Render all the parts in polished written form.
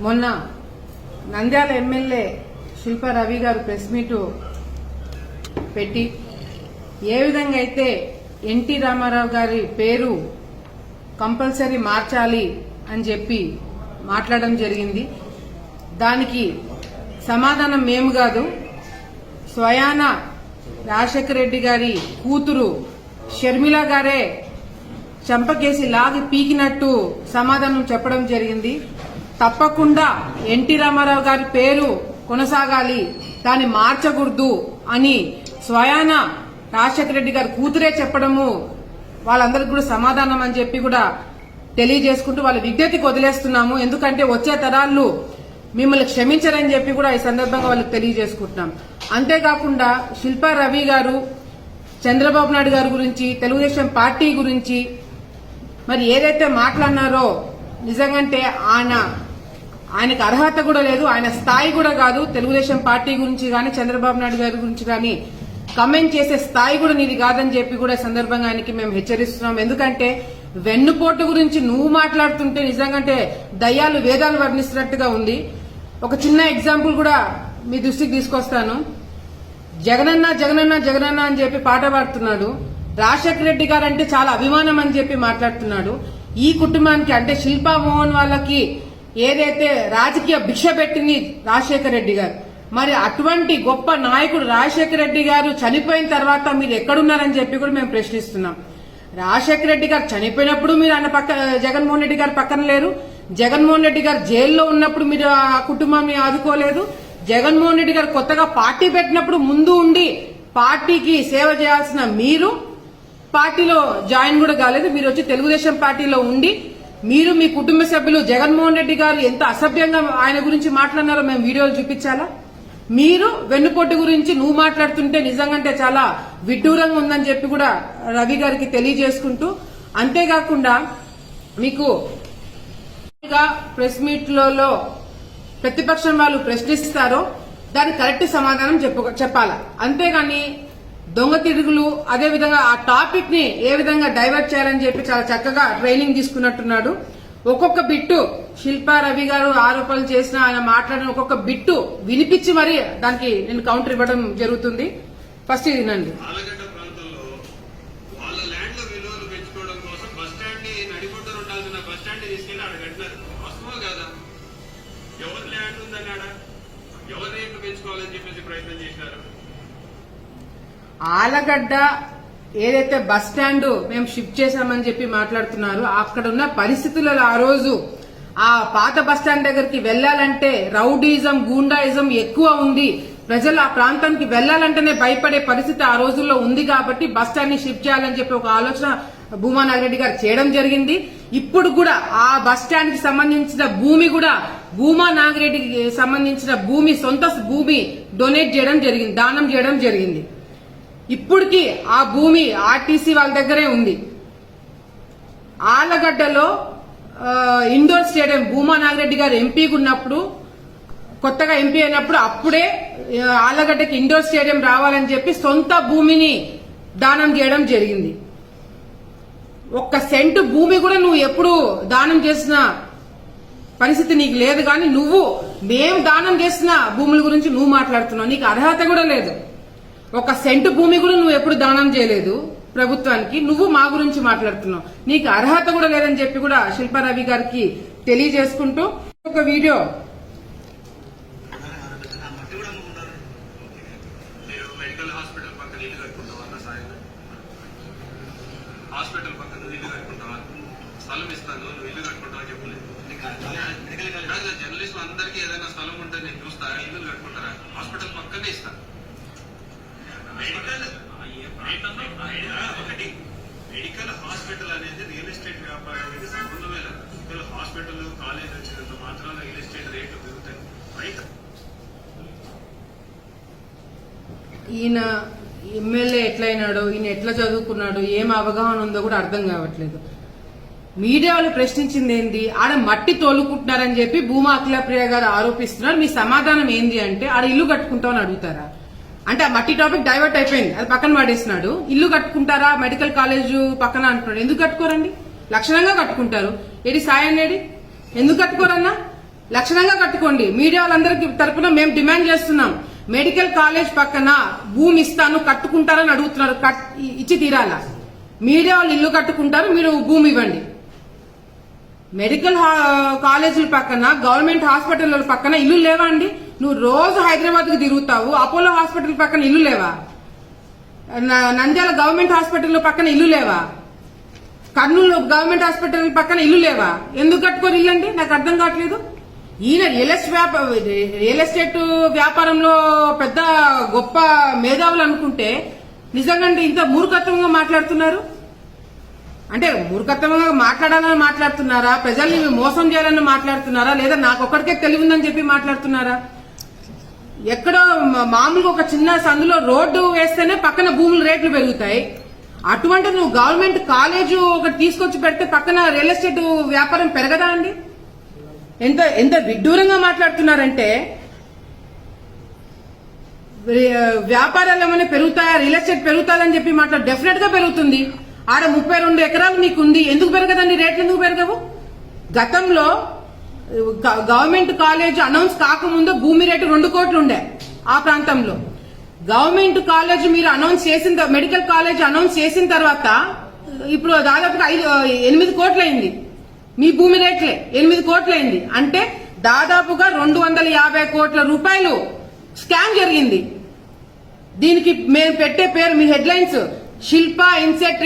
మొన్న నంద్యాల ఎమ్మెల్యే శిల్పా రవి గారు press meet పెట్టి ఏ విధంగా అయితే ఎన్టీ రామారావు గారి పేరు కంపల్సరీ మార్చాలి అని చెప్పి మాట్లాడడం జరిగింది. దానికి సమాధానం మేము కాదు, స్వయాన రాజశేఖర రెడ్డి గారి కూతురు షర్మిల గారే చంపకేసి లాగి పీకినట్టు సమాధానం చెప్పడం జరిగింది. తప్పకుండా ఎన్టీ రామారావు గారి పేరు కొనసాగాలి, దాన్ని మార్చకూడదు అని స్వయాన రాజశేఖర రెడ్డి గారి కూతురే చెప్పడము వాళ్ళందరికీ కూడా సమాధానం అని చెప్పి కూడా తెలియజేసుకుంటూ వాళ్ళ విజ్ఞతకి వదిలేస్తున్నాము. ఎందుకంటే వచ్చే తరాలు మిమ్మల్ని క్షమించరని చెప్పి కూడా ఈ సందర్భంగా వాళ్ళకి తెలియజేసుకుంటున్నాం. అంతేకాకుండా శిల్పా రవి గారు చంద్రబాబు నాయుడు గారి గురించి, తెలుగుదేశం పార్టీ గురించి మరి ఏదైతే మాట్లాడినారో నిజంగంటే ఆయనకు అర్హత కూడా లేదు, ఆయన స్థాయి కూడా కాదు. తెలుగుదేశం పార్టీ గురించి కానీ చంద్రబాబు నాయుడు గారి గురించి కానీ కమెంట్ చేసే స్థాయి కూడా నీది కాదని చెప్పి కూడా సందర్భంగా ఆయనకి మేము హెచ్చరిస్తున్నాం. ఎందుకంటే వెన్నుపోటు గురించి నువ్వు మాట్లాడుతుంటే నిజంగాంటే దయ్యాలు వేదాలు వర్ణిస్తున్నట్టుగా ఉంది. ఒక చిన్న ఎగ్జాంపుల్ కూడా మీ దృష్టికి తీసుకొస్తాను. జగనన్న జగనన్న జగనన్న అని చెప్పి పాట పాడుతున్నాడు. రాజశేఖర రెడ్డి గారు అంటే చాలా అభిమానం అని చెప్పి మాట్లాడుతున్నాడు. ఈ కుటుంబానికి అంటే శిల్పా మోహన్ వాళ్ళకి ఏదైతే రాజకీయ భిక్ష పెట్టింది రాజశేఖర రెడ్డి గారు, మరి అటువంటి గొప్ప నాయకుడు రాజశేఖర రెడ్డి గారు చనిపోయిన తర్వాత మీరు ఎక్కడున్నారని చెప్పి కూడా మేము ప్రశ్నిస్తున్నాం. రాజశేఖర రెడ్డి గారు చనిపోయినప్పుడు మీరు ఆయన జగన్మోహన్ రెడ్డి గారు పక్కన లేరు. జగన్మోహన్ రెడ్డి గారు జైల్లో ఉన్నప్పుడు మీరు ఆ కుటుంబాన్ని ఆదుకోలేదు. జగన్మోహన్ రెడ్డి గారు కొత్తగా పార్టీ పెట్టినప్పుడు ముందు ఉండి పార్టీకి సేవ చేయాల్సిన మీరు పార్టీలో జాయిన్ కూడా కాలేదు. మీరు వచ్చి తెలుగుదేశం పార్టీలో ఉండి మీరు మీ కుటుంబ సభ్యులు జగన్మోహన్ రెడ్డి గారు ఎంత అసభ్యంగా ఆయన గురించి మాట్లాడినారో మేము వీడియోలు చూపించాలా? మీరు వెన్నుపోటు గురించి నువ్వు మాట్లాడుతుంటే నిజంగా చాలా విడ్డూరంగా ఉందని చెప్పి కూడా రవి గారికి తెలియజేసుకుంటూ, అంతేకాకుండా మీకు ప్రెస్ మీట్లలో ప్రతిపక్షం వాళ్ళు ప్రశ్నిస్తారో దానికి కరెక్ట్ సమాధానం చెప్పాలా. అంతేగాని దొంగ తిరుగులు అదేవిధంగా ఆ టాపిక్ ని ఏ విధంగా డైవర్ట్ చేయాలని చెప్పి చాలా చక్కగా ట్రైనింగ్ తీసుకున్నట్టున్నాడు. ఒక్కొక్క బిట్టు శిల్పా రవి గారు ఆరోపణలు చేసిన ఆయన మాట్లాడిన ఒక్కొక్క బిట్టు వినిపించి మరి దానికి నేను కౌంటర్ ఇవ్వడం జరుగుతుంది. ఫస్ట్ ఇది వినండి. ఆలగడ్డ ఏదైతే బస్ స్టాండ్ మేము షిఫ్ట్ చేశామని చెప్పి మాట్లాడుతున్నారు, అక్కడ ఉన్న పరిస్థితులలో ఆ రోజు ఆ పాత బస్ స్టాండ్ దగ్గరికి వెళ్లాలంటే రౌడీజం గూండాయిజం ఎక్కువ ఉంది. ప్రజలు ఆ ప్రాంతానికి వెళ్లాలంటేనే భయపడే పరిస్థితి ఆ రోజుల్లో ఉంది. కాబట్టి బస్ స్టాండ్ ని షిఫ్ట్ చేయాలని చెప్పి ఒక ఆలోచన భూమా నాగిరెడ్డి గారు చేయడం జరిగింది. ఇప్పుడు కూడా ఆ బస్ స్టాండ్ కి సంబంధించిన భూమి కూడా భూమా నాగిరెడ్డికి సంబంధించిన భూమి, సొంత భూమి డొనేట్ చేయడం జరిగింది, దానం చేయడం జరిగింది. ఇప్పటికీ ఆ భూమి ఆర్టీసీ వాళ్ళ దగ్గరే ఉంది. ఆలగడ్డలో ఇండోర్ స్టేడియం భూమా నాగిరెడ్డి గారు ఎంపీగా ఉన్నప్పుడు, కొత్తగా ఎంపీ అయినప్పుడు అప్పుడే ఆలగడ్డకి ఇండోర్ స్టేడియం రావాలని చెప్పి సొంత భూమిని దానం చేయడం జరిగింది. ఒక్క సెంటు భూమి కూడా నువ్వు ఎప్పుడు దానం చేసిన పరిస్థితి నీకు లేదు. కానీ నువ్వు మేము దానం చేసిన భూముల గురించి నువ్వు మాట్లాడుతున్నావు, నీకు అర్హత కూడా లేదు. ఒక సెంటు భూమి కూడా నువ్వు ఎప్పుడు దానం చేయలేదు ప్రభుత్వానికి, నువ్వు మా గురించి మాట్లాడుతున్నావు, నీకు అర్హత కూడా లేదని చెప్పి కూడా శిల్పా రవి గారికి తెలియజేసుకుంటూ ఒక వీడియో హాస్పిటల్ పక్కన ఇల్లు కట్టుకుంటావా, స్థలం ఇస్తాను నువ్వు ఇల్లు కట్టుకుంటావా చెప్పలేదు. జర్నలిస్టులు అందరికీ ఏదైనా స్థలం ఉంటే నేను చూస్తా, ఇల్లు కట్టుకుంటారా? హాస్పిటల్ పక్కనే ఇస్తా. మెడికల్ హాస్పిటల్ అనేది రియల్ ఎస్టేట్ వ్యాపారానికి సంబంధమే లేదు. మెడికల్ హాస్పిటల్ కాలేజ్ వచ్చినంత మాత్రాన రియల్ ఎస్టేట్ రేట్లు పెరుగుతాయి. రైట్, ఈయన ఎమ్మెల్యే ఎట్లయినాడో, ఈయన ఎట్లా చదువుకున్నాడో, ఏం అవగాహన ఉందో కూడా అర్థం కావట్లేదు. మీడియా వాళ్ళు ప్రశ్నించింది ఏంది, ఆడ మట్టి తోలుకుంటున్నారని చెప్పి భూమా అఖిలప్రియ గారు ఆరోపిస్తున్నారు. మీ సమాధానం ఏంది అంటే ఆడ ఇల్లు కట్టుకుంటామని అడుగుతారా? అంటే ఆ మట్టి టాపిక్ డైవర్ట్ అయిపోయింది, అది పక్కన పడేసినాడు. ఇల్లు కట్టుకుంటారా మెడికల్ కాలేజ్ పక్కన అంటున్నాడు. ఎందుకు కట్టుకోరండి? లక్షణంగా కట్టుకుంటారు. ఏడి సాయం ఏడి? ఎందుకు కట్టుకోరన్నా? లక్షణంగా కట్టుకోండి. మీడియా వాళ్ళందరికీ తరపున మేము డిమాండ్ చేస్తున్నాం. మెడికల్ కాలేజ్ పక్కన భూమి ఇస్తాను కట్టుకుంటారని అడుగుతున్నారు. ఇచ్చి తీరాలా? మీడియా వాళ్ళు ఇల్లు కట్టుకుంటారు, మీరు భూమి ఇవ్వండి. మెడికల్ కాలేజీల పక్కన, గవర్నమెంట్ హాస్పిటల్ పక్కన ఇల్లు లేవా అండి? నువ్వు రోజు హైదరాబాద్ కు తిరుగుతావు, అపోలో హాస్పిటల్ పక్కన ఇల్లు లేవా? నంద్యాల గవర్నమెంట్ హాస్పిటల్ పక్కన ఇల్లు లేవా? కర్నూలు గవర్నమెంట్ హాస్పిటల్ పక్కన ఇల్లు లేవా? ఎందుకు కట్టుకోరు ఇల్లు అండి? నాకు అర్థం కావట్లేదు. ఈయన రియల్ ఎస్టేట్ వ్యాపారంలో పెద్ద గొప్ప మేధావులు అనుకుంటే నిజంగా ఇంత మూర్ఖత్వంగా మాట్లాడుతున్నారు. అంటే మూర్ఖత్వంగా మాట్లాడాలని మాట్లాడుతున్నారా? ప్రజల్ని మోసం చేయాలని మాట్లాడుతున్నారా? లేదా నాకొక్కడికే తెలివి ఉందని చెప్పి మాట్లాడుతున్నారా? ఎక్కడో మామూలుగా ఒక చిన్న సందులో రోడ్డు వేస్తేనే పక్కన భూముల రేట్లు పెరుగుతాయి. అటువంటి నువ్వు గవర్నమెంట్ కాలేజ్ ఒకటి తీసుకొచ్చి పెడితే పక్కన రియల్ ఎస్టేట్ వ్యాపారం పెరగదా అండి? ఎంత విడ్డూరంగా మాట్లాడుతున్నారంటే, వ్యాపారాలు ఏమైనా పెరుగుతాయా, రియల్ ఎస్టేట్ పెరుగుతాదని చెప్పి మాట్లాడు. డెఫినెట్ గా పెరుగుతుంది. ఆడ 32 ఎకరాలు నీకుంది, ఎందుకు పెరగదండి? రేట్లు ఎందుకు పెరగవు? గతంలో గవర్నమెంట్ కాలేజ్ అనౌన్స్ కాకముందు భూమి రేటు 2 కోట్లు ఉండే ఆ ప్రాంతంలో. గవర్నమెంట్ కాలేజ్ మీరు అనౌన్స్ చేసిన, మెడికల్ కాలేజ్ అనౌన్స్ చేసిన తర్వాత ఇప్పుడు దాదాపుగా 8 కోట్లయింది. మీ భూమి రేట్లే 8 కోట్లయింది. అంటే దాదాపుగా 250 కోట్ల రూపాయలు స్కామ్ జరిగింది. దీనికి మేము పెట్టే పేరు, మీ హెడ్లైన్స్, శిల్ప ఇన్సెట్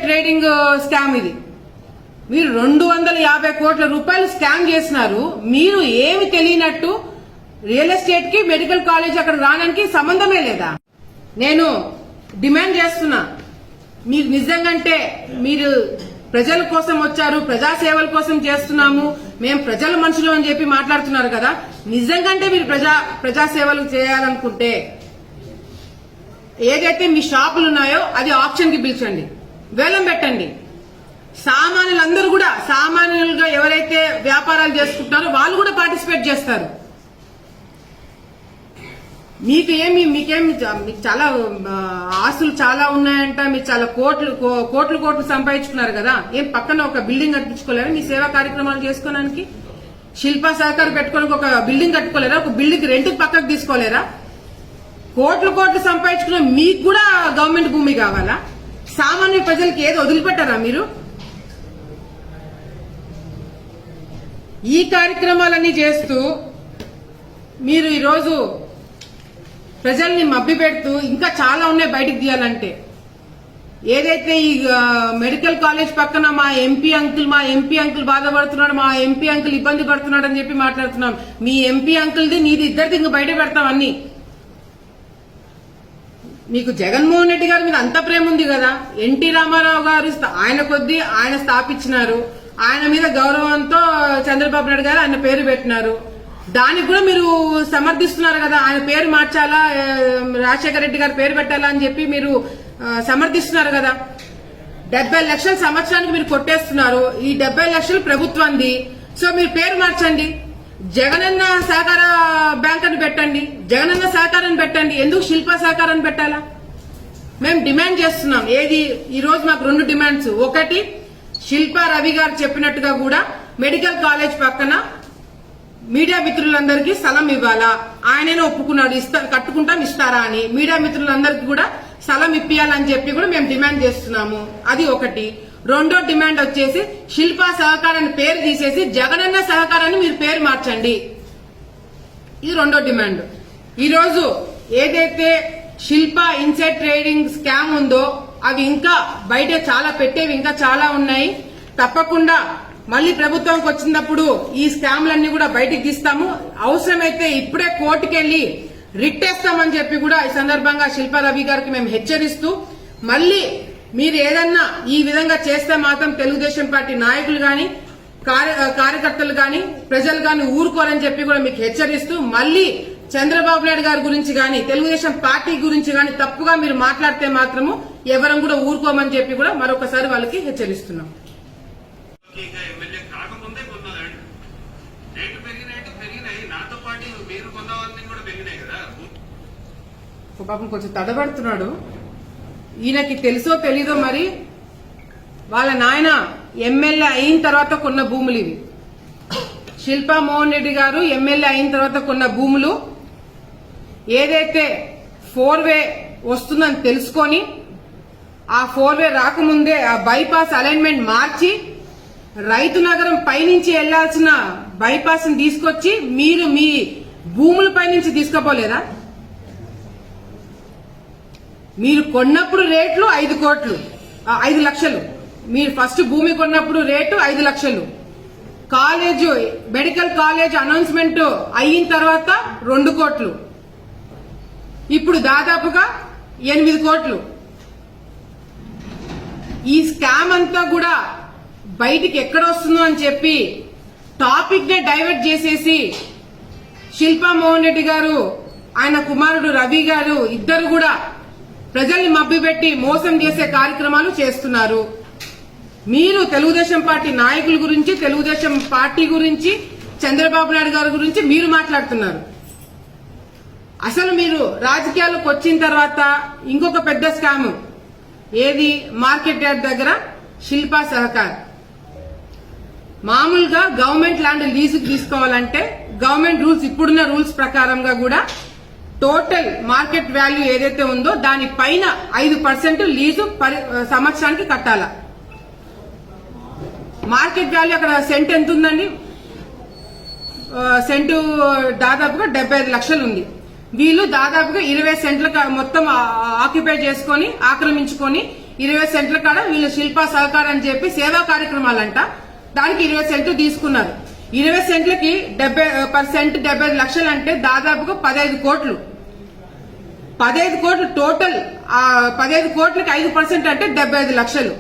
ట్రేడింగ్ స్కామ్. ఇది మీరు 250 కోట్ల రూపాయలు స్కామ్ చేసినారు. మీరు ఏమి తెలియనట్టు రియల్ ఎస్టేట్ కి మెడికల్ కాలేజ్ అక్కడ రావడానికి సంబంధమే లేదా? నేను డిమాండ్ చేస్తున్నా, మీరు నిజంగంటే మీరు ప్రజల కోసం వచ్చారు, ప్రజాసేవల కోసం చేస్తున్నాము, మేము ప్రజల మనుషులు అని చెప్పి మాట్లాడుతున్నారు కదా. నిజంగంటే మీరు ప్రజాసేవలు చేయాలనుకుంటే ఏదైతే మీ షాపులు ఉన్నాయో అది ఆప్షన్ కి పిలిచండి, వేలం పెట్టండి. సామాన్యులందరూ కూడా, సామాన్యులుగా ఎవరైతే వ్యాపారాలు చేసుకుంటున్నారో వాళ్ళు కూడా పార్టిసిపేట్ చేస్తారు. మీకేమి చాలా ఆస్తులు చాలా ఉన్నాయంట, మీరు చాలా కోట్లు సంపాదించుకున్నారు కదా. ఏం పక్కన ఒక బిల్డింగ్ కట్టించుకోలేరా మీ సేవా కార్యక్రమాలు చేసుకోవడానికి? శిల్పా సహకారం పెట్టుకోవడానికి ఒక బిల్డింగ్ కట్టుకోలేరా? ఒక బిల్డింగ్ రెంట్కి పక్కకు తీసుకోలేరా? కోట్లు సంపాదించుకున్న మీకు కూడా గవర్నమెంట్ భూమి కావాలా? సామాన్య ప్రజలకి ఏది వదిలిపెట్టారా మీరు? ఈ కార్యక్రమాలన్నీ చేస్తూ మీరు ఈరోజు ప్రజల్ని మభ్యపెడుతూ ఇంకా చాలా ఉన్నాయి బయటికి తీయాలంటే. ఏదైతే ఈ మెడికల్ కాలేజ్ పక్కన మా ఎంపీ అంకుల్ బాధపడుతున్నాడు, మా ఎంపీ అంకుల్ ఇబ్బంది పడుతున్నాడు అని చెప్పి మాట్లాడుతున్నాం. మీ ఎంపీ అంకుల్ది నీది ఇద్దరిది ఇంకా బయట పెడతాం అన్ని. మీకు జగన్మోహన్ రెడ్డి గారి మీద అంత ప్రేమ ఉంది కదా. ఎన్టీ రామారావు గారు ఆయన కొద్దీ ఆయన స్థాపించినారు, ఆయన మీద గౌరవంతో చంద్రబాబు నాయుడు గారు ఆయన పేరు పెట్టినారు. దానికి కూడా మీరు సమర్థిస్తున్నారు కదా. ఆయన పేరు మార్చాలా, రాజశేఖర రెడ్డి గారి పేరు పెట్టాలా అని చెప్పి మీరు సమర్థిస్తున్నారు కదా. 70 లక్షల సంవత్సరానికి మీరు కొట్టేస్తున్నారు. ఈ 70 లక్షలు ప్రభుత్వాన్ని. సో మీరు పేరు మార్చండి, జగనన్న సహకార బ్యాంక్ అని పెట్టండి, జగనన్న సహకారాన్ని పెట్టండి. ఎందుకు శిల్పా సహకారాన్ని పెట్టాలా? మేము డిమాండ్ చేస్తున్నాం. ఏది ఈ రోజు మాకు 2 డిమాండ్స్. ఒకటి, శిల్పా రవి గారు చెప్పినట్టుగా కూడా మెడికల్ కాలేజ్ పక్కన మీడియా మిత్రులందరికీ స్థలం ఇవ్వాలా? ఆయననే ఒప్పుకున్నాడు, కట్టుకుంటాం ఇస్తారా అని. మీడియా మిత్రులందరికీ కూడా స్థలం ఇప్పియాలని చెప్పి కూడా మేము డిమాండ్ చేస్తున్నాము. అది ఒకటి. రెండో డిమాండ్ వచ్చేసి శిల్పా సహకారాన్ని పేరు తీసేసి జగనన్న సహకారాన్ని మీరు పేరు మార్చండి. ఇది రెండో డిమాండ్. ఈరోజు ఏదైతే శిల్పా ఇన్సైడ్ ట్రేడింగ్ స్కామ్ ఉందో అవి ఇంకా బయట చాలా పెట్టేవి ఇంకా చాలా ఉన్నాయి. తప్పకుండా మళ్లీ ప్రభుత్వంకి వచ్చినప్పుడు ఈ స్కామ్లన్నీ కూడా బయటికి తీస్తాము. అవసరమైతే ఇప్పుడే కోర్టుకెళ్లి రిట్టేస్తామని చెప్పి కూడా ఈ సందర్భంగా శిల్పా రవి గారికి మేము హెచ్చరిస్తూ, మళ్లీ మీరు ఏదన్నా ఈ విధంగా చేస్తే మాత్రం తెలుగుదేశం పార్టీ నాయకులు గాని, కార్యకర్తలు గాని, ప్రజలు గాని ఊరుకోరని చెప్పి కూడా మీకు హెచ్చరిస్తూ, మళ్లీ చంద్రబాబు నాయుడు గారి గురించి గాని, తెలుగుదేశం పార్టీ గురించి గాని తప్పుగా మీరు మాట్లాడితే మాత్రము ఎవరం కూడా ఊరుకోమని చెప్పి కూడా మరొకసారి వాళ్ళకి హెచ్చరిస్తున్నాం. ఎమ్మెల్యే కాకముందే కొన్నాడు, రేటు పెరిగినాయి, నాతో పాటు మీరు కొన్నవన్నీ కూడా పెరిగినాయి కదా. పాపం కొంచెం తడబడుతున్నాడు. ఈయనకి తెలుసో తెలీదో మరి, వాళ్ళ నాయన ఎమ్మెల్యే అయిన తర్వాత కొన్న భూములు ఇవి. శిల్పా మోహన్ రెడ్డి గారు ఎమ్మెల్యే అయిన తర్వాత కొన్న భూములు ఏదైతే 4-వే వస్తుందని తెలుసుకొని ఆ 4-వే రాకముందే ఆ బైపాస్ అలైన్మెంట్ మార్చి రైతు నగరం పైనుంచి వెళ్లాల్సిన బైపాస్ ని తీసుకొచ్చి మీరు మీ భూముల పైనుంచి తీసుకుపోలేదా? మీరు కొన్నప్పుడు రేట్లు 5 లక్షలు. మీరు ఫస్ట్ భూమి కొన్నప్పుడు రేటు 5 లక్షలు. కాలేజ్ మెడికల్ కాలేజ్ అనౌన్స్మెంట్ అయిన తర్వాత 2 కోట్లు. ఇప్పుడు దాదాపుగా 8 కోట్లు. ఈ స్కామ్ అంతా కూడా బయటికి ఎక్కడ వస్తుందో అని చెప్పి టాపిక్ నే డైవర్ట్ చేసేసి శిల్పా మోహన్ రెడ్డి గారు ఆయన కుమారుడు రవి గారు ఇద్దరు కూడా ప్రజల్ని మభ్యపెట్టి మోసం చేసే కార్యక్రమాలు చేస్తున్నారు. మీరు తెలుగుదేశం పార్టీ నాయకుల గురించి, తెలుగుదేశం పార్టీ గురించి, చంద్రబాబు నాయుడు గారి గురించి మీరు మాట్లాడుతున్నారు. అసలు మీరు రాజకీయాల్లోకి వచ్చిన తర్వాత ఇంకొక పెద్ద స్కామ్ ఏది? మార్కెట్ యార్డ్ దగ్గర శిల్పా సహకార్. మామూలుగా గవర్నమెంట్ ల్యాండ్ లీజుకు తీసుకోవాలంటే గవర్నమెంట్ రూల్స్, ఇప్పుడున్న రూల్స్ ప్రకారంగా కూడా టోటల్ మార్కెట్ వాల్యూ ఏదైతే ఉందో దానిపైన 5% లీజు సంవత్సరానికి కట్టాల. మార్కెట్ వాల్యూ అక్కడ సెంట్ ఎంత ఉందండి? సెంటు దాదాపుగా 75 లక్షలు ఉంది. వీళ్ళు దాదాపుగా 20 సెంట్ల మొత్తం ఆక్యుపై చేసుకుని ఆక్రమించుకొని 20 సెంట్ల కాడ వీళ్ళు శిల్పా సహకారం అని చెప్పి సేవా కార్యక్రమాలంట దానికి 20 సెంట్లు తీసుకున్నారు. 20 సెంట్లకి 75 లక్షలు అంటే దాదాపుగా 15 కోట్లు. 15 కోట్లు టోటల్. 15 కోట్లకి 5% అంటే 75 లక్షలు.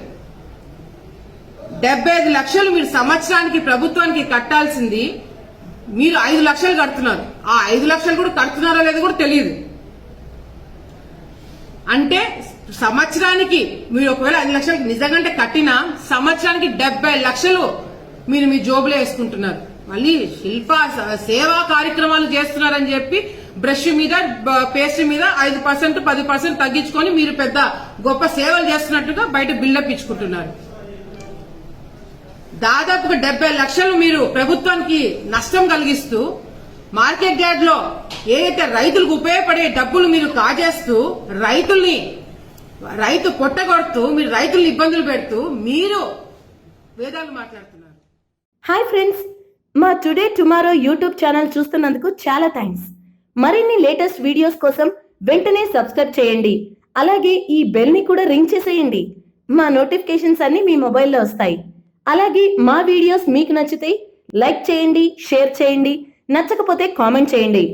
75 లక్షలు మీరు సంవత్సరానికి ప్రభుత్వానికి కట్టాల్సింది మీరు 5 లక్షలు కడుతున్నారు. ఆ 5 లక్షలు కూడా కడుతున్నారో లేదో కూడా తెలియదు. అంటే సంవత్సరానికి మీరు ఒకవేళ 5 లక్షలకి నిజంగా కట్టినా సంవత్సరానికి 70 లక్షలు మీరు మీ జోబులో వేసుకుంటున్నారు. మళ్ళీ శిల్పా సేవా కార్యక్రమాలు చేస్తున్నారని చెప్పి బ్రష్ మీద, పేస్ట్ మీద 5%, 10% తగ్గించుకొని మీరు పెద్ద గొప్ప సేవలు చేస్తున్నట్టుగా బయట బిల్డప్ ఇచ్చుకుంటున్నారు. దాదాపుగా 70 లక్షలు మీరు ప్రభుత్వానికి నష్టం కలిగిస్తూ మార్కెట్ యార్డ్ లో ఏదైతే రైతులకు ఉపయోగపడే డబ్బులు మీరు కాజేస్తూ రైతు పొట్టగొడుతూ మీరు రైతుల్ని ఇబ్బందులు పెడుతూ మీరు వేదాలు మాట్లాడుతున్నారు. హాయ్ ఫ్రెండ్స్, మా టుడే టుమారో యూట్యూబ్ ఛానల్ చూస్తున్నందుకు చాలా థ్యాంక్స్. మరిన్ని లేటెస్ట్ వీడియోస్ కోసం వెంటనే సబ్స్క్రైబ్ చేయండి. అలాగే ఈ బెల్ ని కూడా రింగ్ చేసేయండి. మా నోటిఫికేషన్స్ అన్ని మీ మొబైల్లో వస్తాయి. అలాగే మా వీడియోస్ మీకు నచ్చితే లైక్ చేయండి, షేర్ చేయండి, నచ్చకపోతే కామెంట్ చేయండి.